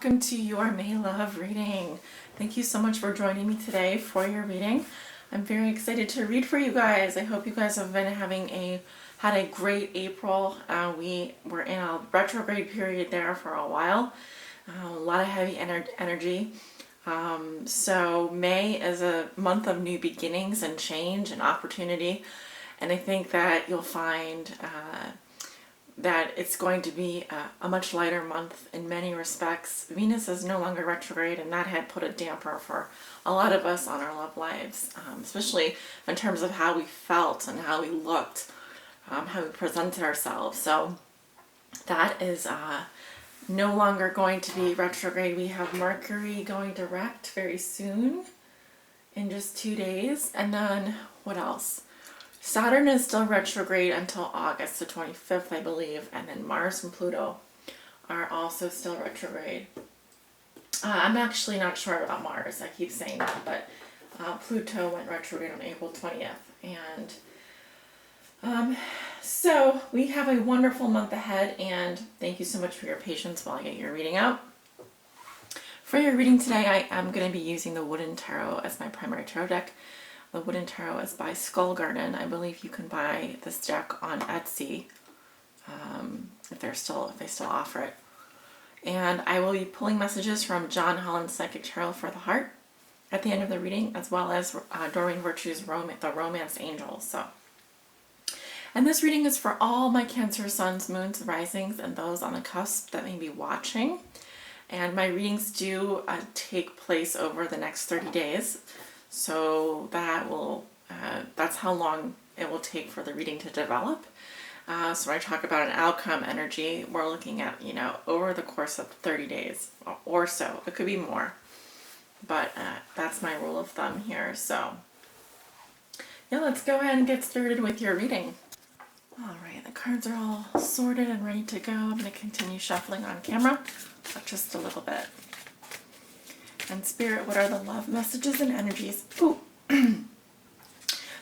welcome to your May Love reading. Thank you so much for joining me today for your reading. I'm very excited to read for you guys. I hope you guys have been had a great April. We were in a retrograde period there for a while. A lot of heavy energy. So May is a month of new beginnings and change and opportunity. And I think that you'll find that it's going to be a much lighter month in many respects. Venus is no longer retrograde, and that had put a damper for a lot of us on our love lives, especially in terms of how we felt and how we looked, how we presented ourselves. So that is no longer going to be retrograde. We have Mercury going direct very soon in just 2 days. And then what else? Saturn is still retrograde until August the 25th, I believe, and then Mars and Pluto are also still retrograde. I'm actually not sure about Mars. I keep saying that, but Pluto went retrograde on April 20th. And so we have a wonderful month ahead, and thank you so much for your patience while I get your reading out. For your reading today, I am going to be using the Wooden Tarot as my primary tarot deck. The Wooden Tarot is by Skull Garden. I believe you can buy this deck on Etsy if they still offer it. And I will be pulling messages from John Holland's Psychic Tarot for the Heart at the end of the reading, as well as Doreen Virtue's The Romance Angel. And this reading is for all my Cancer suns, moons, risings, and those on the cusp that may be watching. And my readings do take place over the next 30 days. So that's how long it will take for the reading to develop. So when I talk about an outcome energy, we're looking at, over the course of 30 days or so. It could be more, but that's my rule of thumb here. So yeah, let's go ahead and get started with your reading. All right, the cards are all sorted and ready to go. I'm going to continue shuffling on camera, but just a little bit. And Spirit, what are the love messages and energies? Ooh,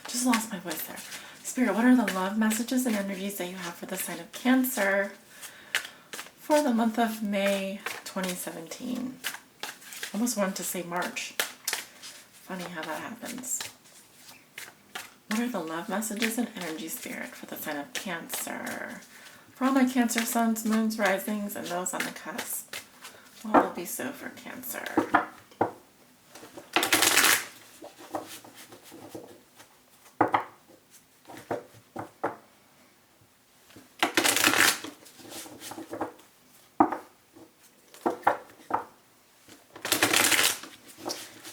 just lost my voice there. Spirit, what are the love messages and energies that you have for the sign of Cancer for the month of May 2017? Almost wanted to say March. Funny how that happens. What are the love messages and energies, Spirit, for the sign of Cancer? For all my Cancer suns, moons, risings, and those on the cusp. What will be so for Cancer?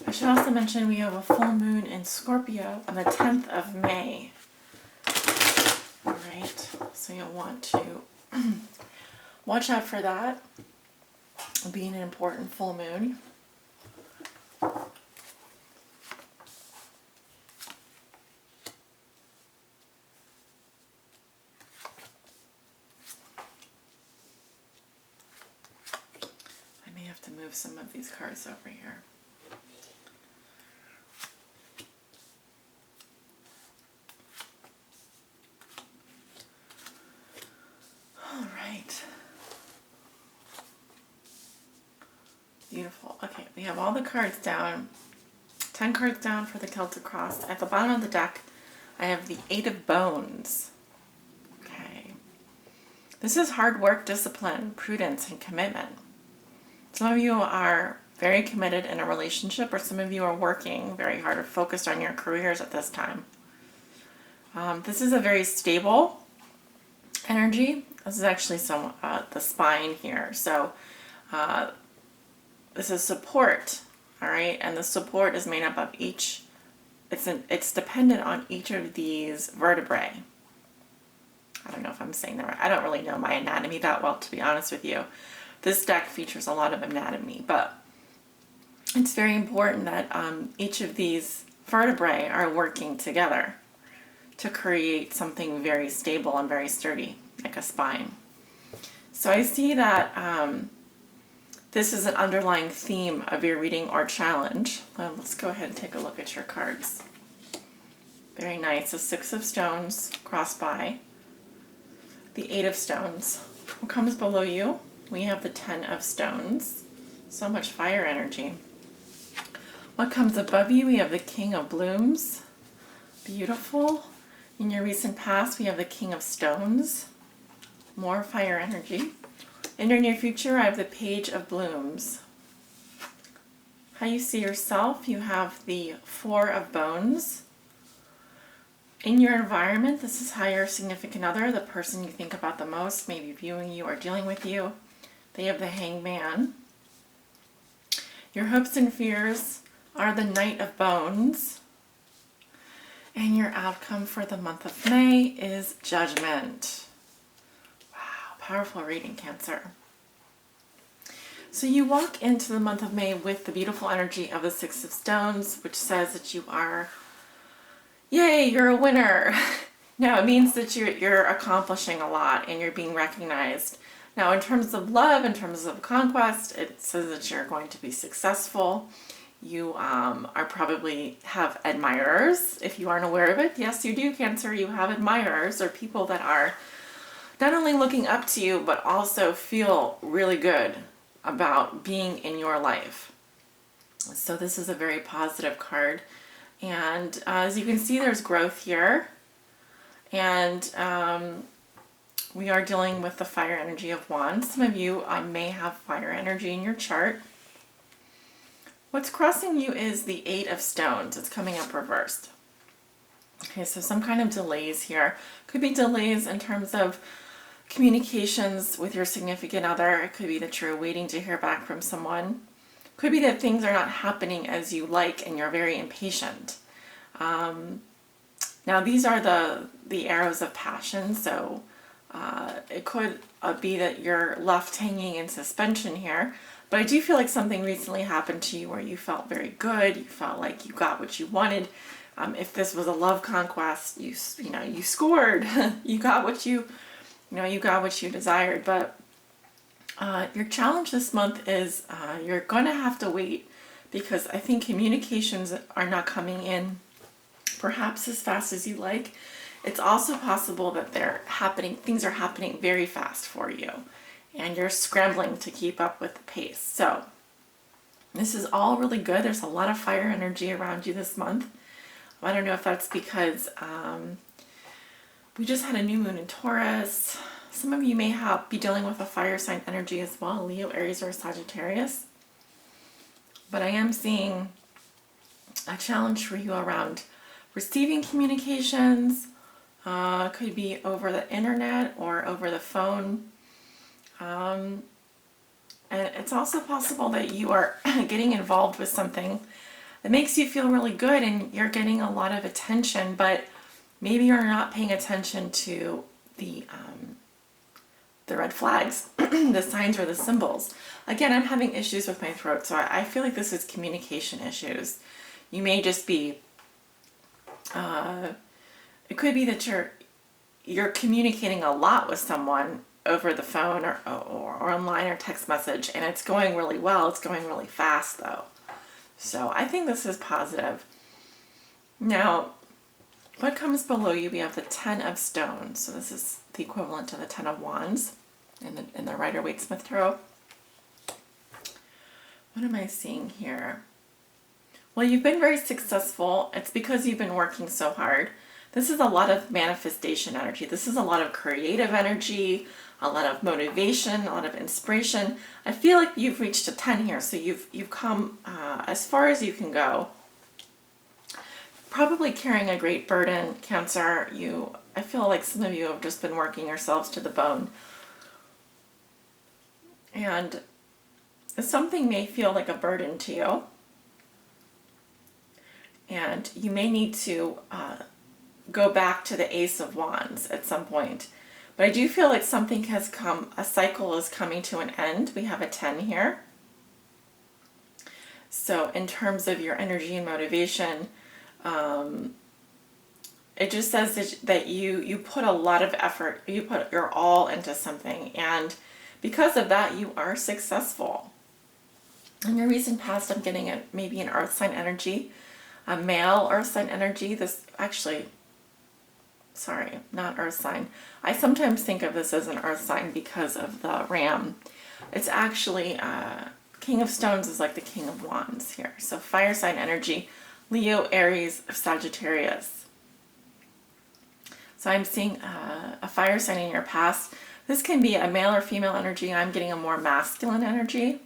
I should also mention we have a full moon in Scorpio on the 10th of May. Alright, so you'll want to watch out for that. It'll be an important full moon. I may have to move some of these cards over here. Beautiful. Okay, we have all the cards down. 10 cards down for the Celtic Cross. At the bottom of the deck, I have the Eight of Bones. Okay. This is hard work, discipline, prudence, and commitment. Some of you are very committed in a relationship, or some of you are working very hard or focused on your careers at this time. This is a very stable energy. This is actually the spine here. So this is support, all right? And the support is made up of it's dependent on each of these vertebrae. I don't know if I'm saying that right. I don't really know my anatomy that well, to be honest with you. This deck features a lot of anatomy, but it's very important that each of these vertebrae are working together to create something very stable and very sturdy, like a spine. So I see that this is an underlying theme of your reading or challenge. Let's go ahead and take a look at your cards. Very nice. The Six of Stones crossed by. The Eight of Stones. What comes below you? We have the Ten of Stones. So much fire energy. What comes above you? We have the King of Blooms. Beautiful. In your recent past, we have the King of Stones. More fire energy. In your near future, I have the Page of Blooms. How you see yourself, you have the Four of Bones. In your environment, this is how your significant other, the person you think about the most, maybe viewing you or dealing with you, they have the Hangman. Your hopes and fears are the Knight of Bones. And your outcome for the month of May is Judgment. Wow, powerful reading, Cancer. So you walk into the month of May with the beautiful energy of the Six of Stones, which says that you are, yay, you're a winner. No, it means that you're accomplishing a lot and you're being recognized. Now, in terms of love, in terms of conquest, it says that you're going to be successful. You are probably have admirers, if you aren't aware of it. Yes, you do, Cancer. You have admirers, or people that are not only looking up to you, but also feel really good about being in your life. So this is a very positive card. And as you can see, there's growth here. And we are dealing with the fire energy of Wands. Some of you may have fire energy in your chart. What's crossing you is the Eight of Stones. It's coming up reversed. Okay, so some kind of delays here. Could be delays in terms of communications with your significant other. It could be that you're waiting to hear back from someone. Could be that things are not happening as you like and you're very impatient. Now these are the arrows of passion, so it could be that you're left hanging in suspension here. But I do feel like something recently happened to you where you felt very good. You felt like you got what you wanted. If this was a love conquest, you scored. You got what you got what you desired. But your challenge this month is you're going to have to wait, because I think communications are not coming in perhaps as fast as you like. It's also possible that things are happening very fast for you, and you're scrambling to keep up with the pace. So this is all really good. There's a lot of fire energy around you this month. I don't know if that's because we just had a new moon in Taurus. Some of you may be dealing with a fire sign energy as well, Leo, Aries, or Sagittarius. But I am seeing a challenge for you around receiving communications. Could be over the internet or over the phone. And it's also possible that you are getting involved with something that makes you feel really good and you're getting a lot of attention, but maybe you're not paying attention to the red flags, the signs or the symbols. Again, I'm having issues with my throat, so I feel like this is communication issues. You may just be, it could be that you're communicating a lot with someone over the phone or online or text message, and it's going really well. It's going really fast though. So I think this is positive. Now, what comes below you? We have the Ten of Stones. So this is the equivalent to the Ten of Wands in the Rider-Waite-Smith Tarot. What am I seeing here? Well, you've been very successful. It's because you've been working so hard. This is a lot of manifestation energy. This is a lot of creative energy, a lot of motivation, a lot of inspiration. I feel like you've reached a 10 here, so you've come as far as you can go. Probably carrying a great burden, Cancer. I feel like some of you have just been working yourselves to the bone. And something may feel like a burden to you. And you may need to go back to the Ace of Wands at some point. But I do feel like something has come, a cycle is coming to an end. We have a 10 here. So in terms of your energy and motivation, it just says that you put a lot of effort, you put your all into something, and because of that, you are successful. In your recent past, I'm getting maybe an earth sign energy, a male earth sign energy. Sorry, not earth sign. I sometimes think of this as an earth sign because of the ram. It's actually King of Stones is like the King of Wands here. So fire sign energy, Leo, Aries, Sagittarius. So I'm seeing a fire sign in your past. This can be a male or female energy. I'm getting a more masculine energy.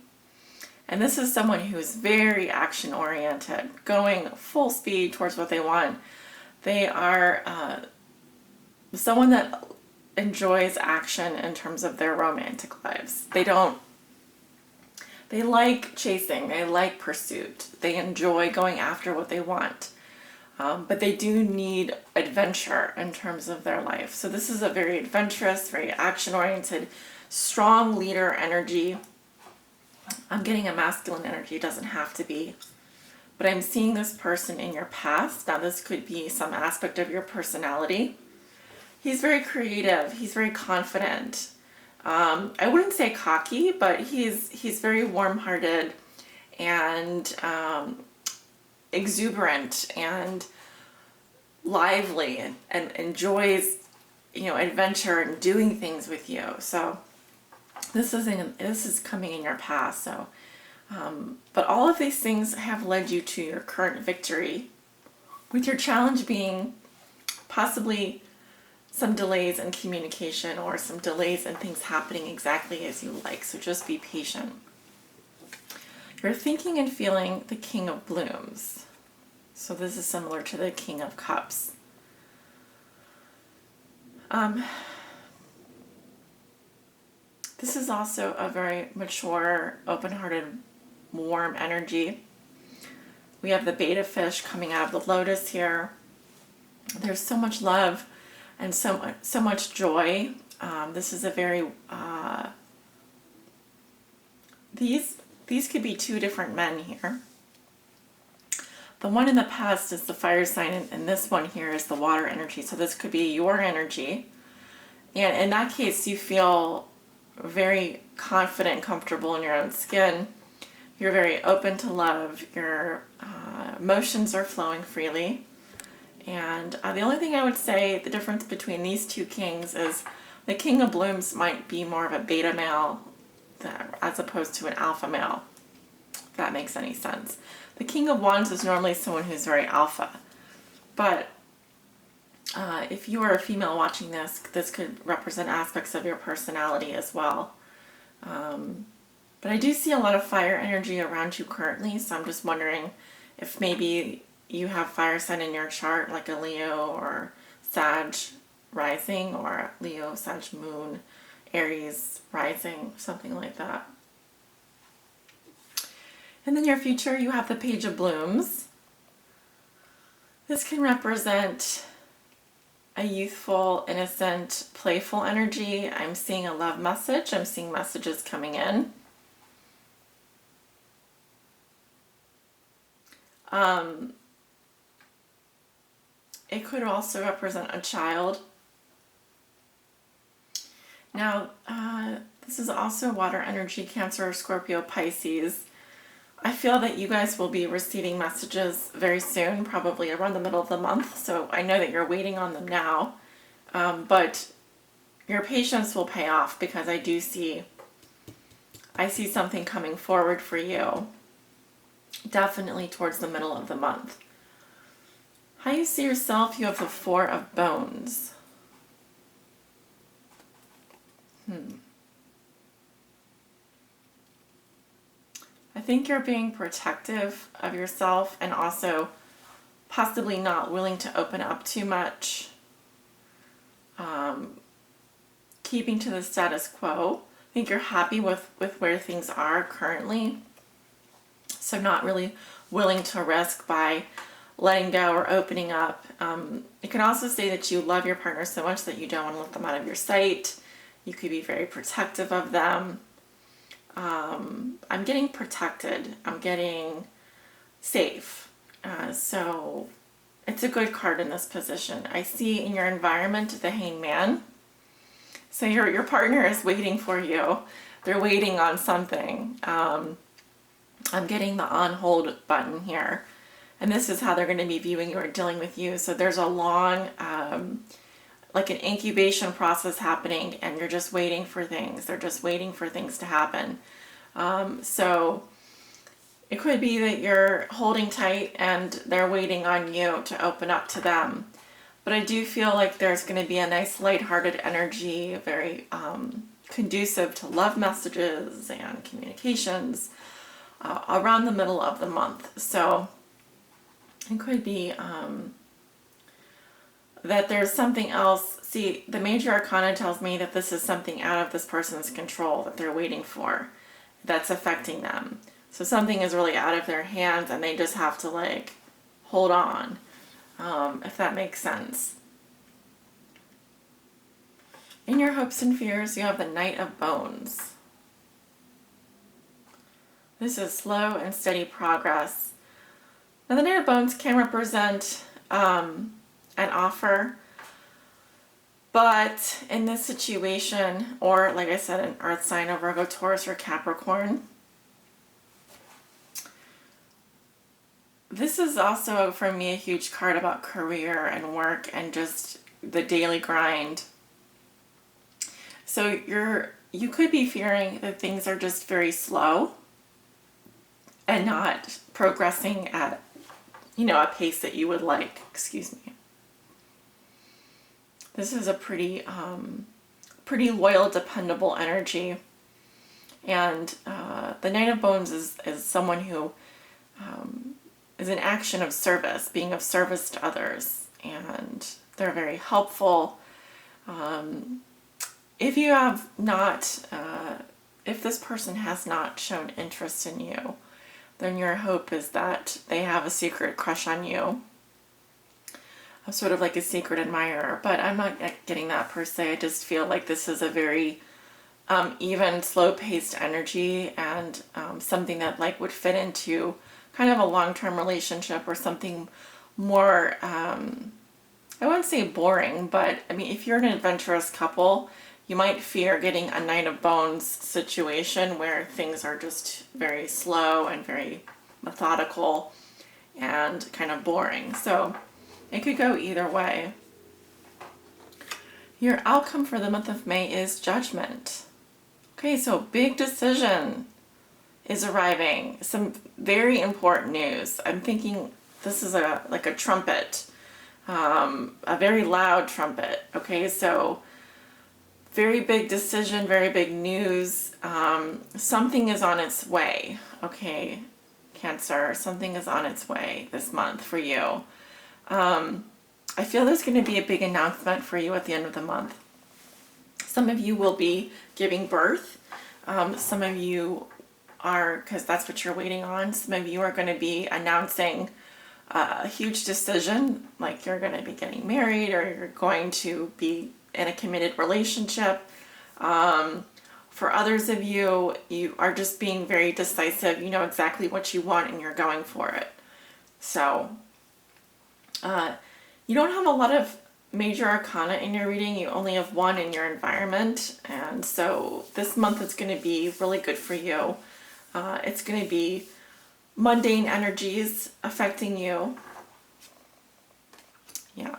And this is someone who's very action oriented, going full speed towards what they want. They are someone that enjoys action in terms of their romantic lives. They like chasing, they like pursuit, they enjoy going after what they want. But they do need adventure in terms of their life. So this is a very adventurous, very action-oriented, strong leader energy. I'm getting a masculine energy, it doesn't have to be. But I'm seeing this person in your past. Now this could be some aspect of your personality. He's very creative, he's very confident. I wouldn't say cocky, but he's very warm-hearted and exuberant and lively and enjoys, adventure and doing things with you. So this is coming in your past. So, but all of these things have led you to your current victory, with your challenge being possibly some delays in communication or some delays in things happening exactly as you like. So just be patient. You're thinking and feeling the King of Blooms. So this is similar to the King of Cups. This is also a very mature, open-hearted, warm energy. We have the beta fish coming out of the lotus here. There's so much love and so much joy. This is a very these could be two different men here. The one in the past is the fire sign, and this one here is the water energy. So this could be your energy, and in that case, you feel very confident, comfortable in your own skin. You're very open to love. Your emotions are flowing freely. And the only thing I would say, the difference between these two kings is the King of Blooms might be more of a beta male as opposed to an alpha male, if that makes any sense. The King of Wands is normally someone who's very alpha. But if you are a female watching this, this could represent aspects of your personality as well. But I do see a lot of fire energy around you currently, so I'm just wondering if maybe you have fire sign in your chart, like a Leo or Sag rising, or Leo, Sag moon, Aries rising, something like that. And then your future, you have the Page of Blooms. This can represent a youthful, innocent, playful energy. I'm seeing a love message. I'm seeing messages coming in. It could also represent a child. Now, this is also water energy, Cancer, Scorpio, Pisces. I feel that you guys will be receiving messages very soon, probably around the middle of the month. So I know that you're waiting on them now, but your patience will pay off, because I see something coming forward for you, definitely towards the middle of the month. How you see yourself, you have the Four of Bones. I think you're being protective of yourself and also possibly not willing to open up too much. Keeping to the status quo. I think you're happy with where things are currently. So not really willing to risk by letting go or opening up. It can also say that you love your partner so much that you don't want to let them out of your sight. You could be very protective of them. I'm getting protected. I'm getting safe. So it's a good card in this position. I see in your environment the Hangman. So your partner is waiting for you. They're waiting on something. I'm getting the on hold button here. And this is how they're going to be viewing you or dealing with you. So there's a long, like an incubation process happening, and you're just waiting for things. They're just waiting for things to happen. So It could be that you're holding tight and they're waiting on you to open up to them. But I do feel like there's going to be a nice lighthearted energy, very conducive to love messages and communications around the middle of the month. So it could be that there's something else. See, the major arcana tells me that this is something out of this person's control that they're waiting for that's affecting them. So something is really out of their hands and they just have to like hold on, if that makes sense. In your hopes and fears, you have the Knight of Bones. This is slow and steady progress. Now the Knight of Bones can represent an offer, but in this situation, or like I said, an earth sign of Virgo, Taurus, or Capricorn, this is also for me a huge card about career and work and just the daily grind. So you could be fearing that things are just very slow and not progressing at, a pace that you would like. Excuse me. This is a pretty loyal, dependable energy. And the Knight of Bones is someone who is an action of service, being of service to others. And they're very helpful. If you have not, if this person has not shown interest in you, then your hope is that they have a secret crush on you. Sort of like a secret admirer, but I'm not getting that per se. I just feel like this is a very even, slow-paced energy and something that like would fit into kind of a long-term relationship or something more, I wouldn't say boring, but I mean, if you're an adventurous couple, you might fear getting a Knight of Bones situation where things are just very slow and very methodical and kind of boring. So it could go either way. Your outcome for the month of May is Judgment. Okay, so big decision is arriving. Some very important news. I'm thinking this is like a trumpet, a very loud trumpet. Okay, so very big decision, very big news. Something is on its way. Okay, Cancer, something is on its way this month for you. I feel there's going to be a big announcement for you at the end of the month. Some of you will be giving birth. Some of you are, because that's what you're waiting on, some of you are going to be announcing a huge decision, like you're going to be getting married or you're going to be in a committed relationship. For others of you, you are just being very decisive. You know exactly what you want and you're going for it. So you don't have a lot of major arcana in your reading. You only have one in your environment. And so this month is going to be really good for you. It's going to be mundane energies affecting you. Yeah.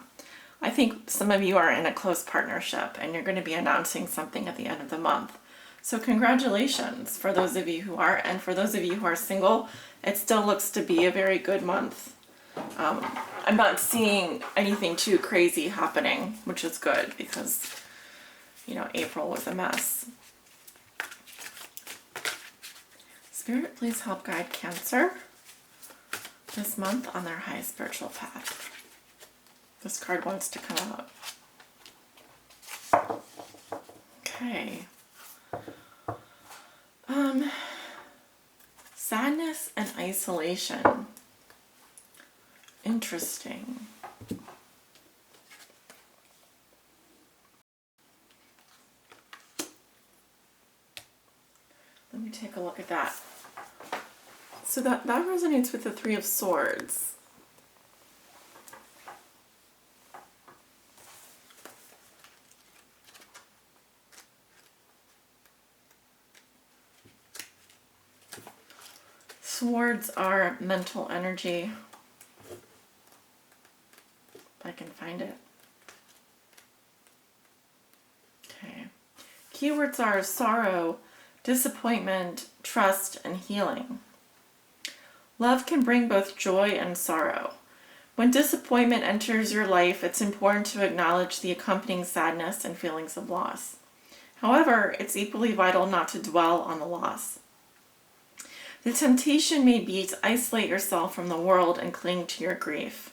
I think some of you are in a close partnership and you're going to be announcing something at the end of the month. So congratulations for those of you who are, and for those of you who are single, it still looks to be a very good month. I'm not seeing anything too crazy happening, which is good because, April was a mess. Spirit, please help guide Cancer this month on their high spiritual path. This card wants to come out. Okay. Sadness and isolation. Interesting. Let me take a look at that. So that resonates with the Three of Swords. Swords are mental energy. If I can find it. Okay. Keywords are sorrow, disappointment, trust, and healing. Love can bring both joy and sorrow. When disappointment enters your life, it's important to acknowledge the accompanying sadness and feelings of loss. However, it's equally vital not to dwell on the loss. The temptation may be to isolate yourself from the world and cling to your grief.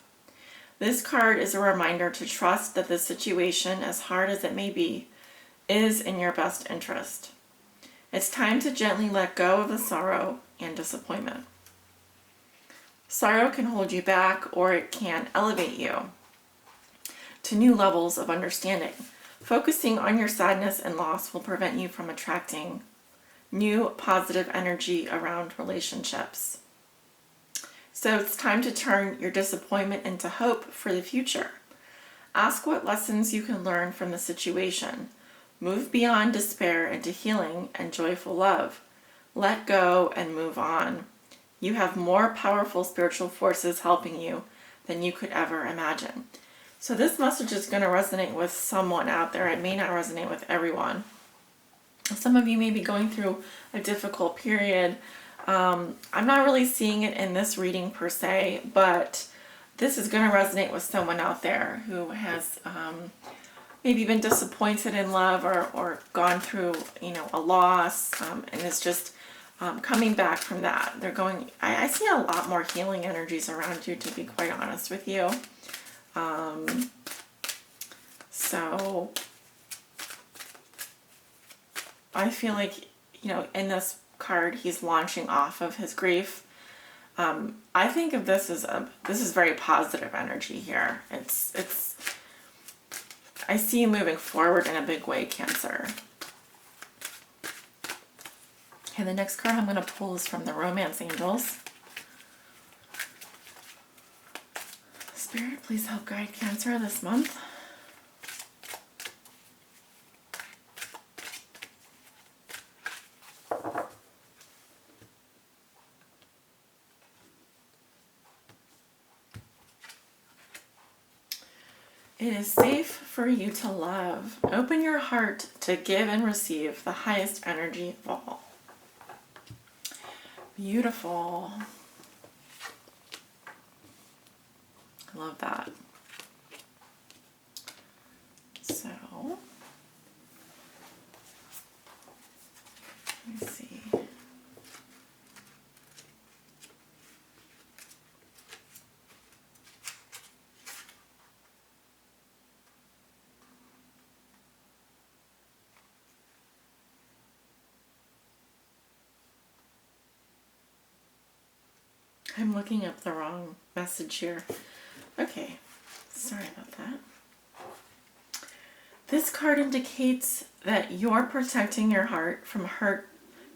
This card is a reminder to trust that the situation, as hard as it may be, is in your best interest. It's time to gently let go of the sorrow and disappointment. Sorrow can hold you back, or it can elevate you to new levels of understanding. Focusing on your sadness and loss will prevent you from attracting new positive energy around relationships. So it's time to turn your disappointment into hope for the future. Ask what lessons you can learn from the situation. Move beyond despair into healing and joyful love. Let go and move on. You have more powerful spiritual forces helping you than you could ever imagine. So this message is going to resonate with someone out there. It may not resonate with everyone. Some of you may be going through a difficult period. I'm not really seeing it in this reading per se, but this is going to resonate with someone out there who has maybe been disappointed in love or gone through, a loss, and is just coming back from that. I see a lot more healing energies around you, to be quite honest with you. So I feel like, in this card, he's launching off of his grief. I think of this as this is very positive energy here. I see you moving forward in a big way, Cancer. Okay, the next card I'm going to pull is from the Romance Angels. Spirit, please help guide Cancer this month. It is safe for you to love. Open your heart to give and receive the highest energy of all. Beautiful. I love that. So, let me see. I'm looking up the wrong message here. Okay, sorry about that. This card indicates that you're protecting your heart from hurt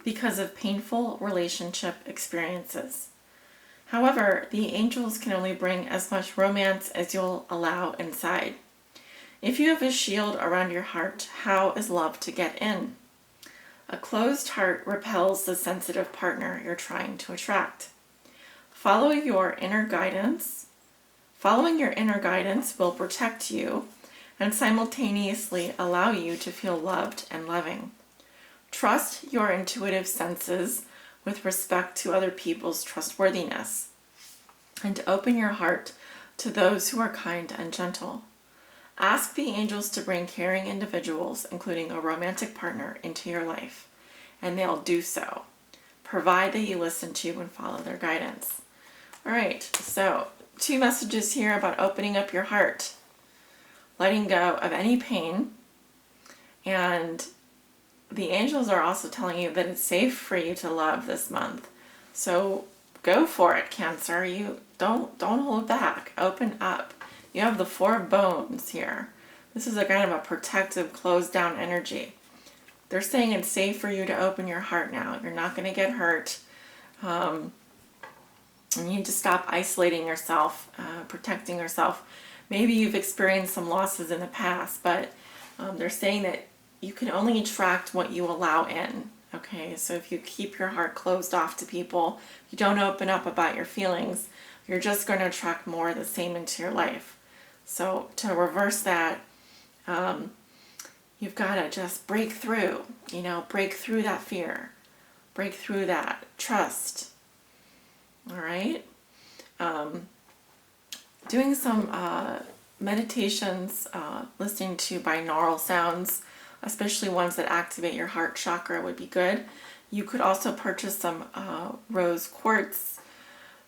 because of painful relationship experiences. However, the angels can only bring as much romance as you'll allow inside. If you have a shield around your heart, how is love to get in? A closed heart repels the sensitive partner you're trying to attract. Following your inner guidance will protect you and simultaneously allow you to feel loved and loving. Trust your intuitive senses with respect to other people's trustworthiness, and open your heart to those who are kind and gentle. Ask the angels to bring caring individuals, including a romantic partner, into your life, and they'll do so, provided that you listen to and follow their guidance. All right, so 2 messages here about opening up your heart, letting go of any pain, and the angels are also telling you that it's safe for you to love this month. So go for it, Cancer. You don't hold back. Open up. You have the 4 of Bones here. This is a kind of a protective, closed down energy. They're saying it's safe for you to open your heart now. You're not going to get hurt. You need to stop isolating yourself, protecting yourself. Maybe you've experienced some losses in the past, but they're saying that you can only attract what you allow in. Okay, so if you keep your heart closed off to people, you don't open up about your feelings, you're just going to attract more of the same into your life. So to reverse that, you've got to just break through, break through that fear, break through that trust. All right. Doing some meditations, listening to binaural sounds, especially ones that activate your heart chakra, would be good. You could also purchase some rose quartz,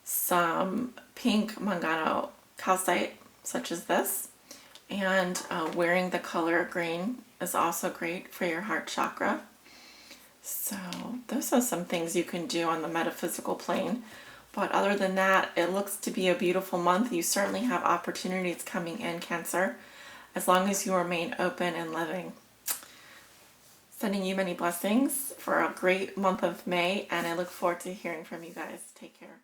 some pink mangano calcite, such as this, and wearing the color green is also great for your heart chakra. So those are some things you can do on the metaphysical plane. But other than that, it looks to be a beautiful month. You certainly have opportunities coming in, Cancer, as long as you remain open and loving. Sending you many blessings for a great month of May, and I look forward to hearing from you guys. Take care.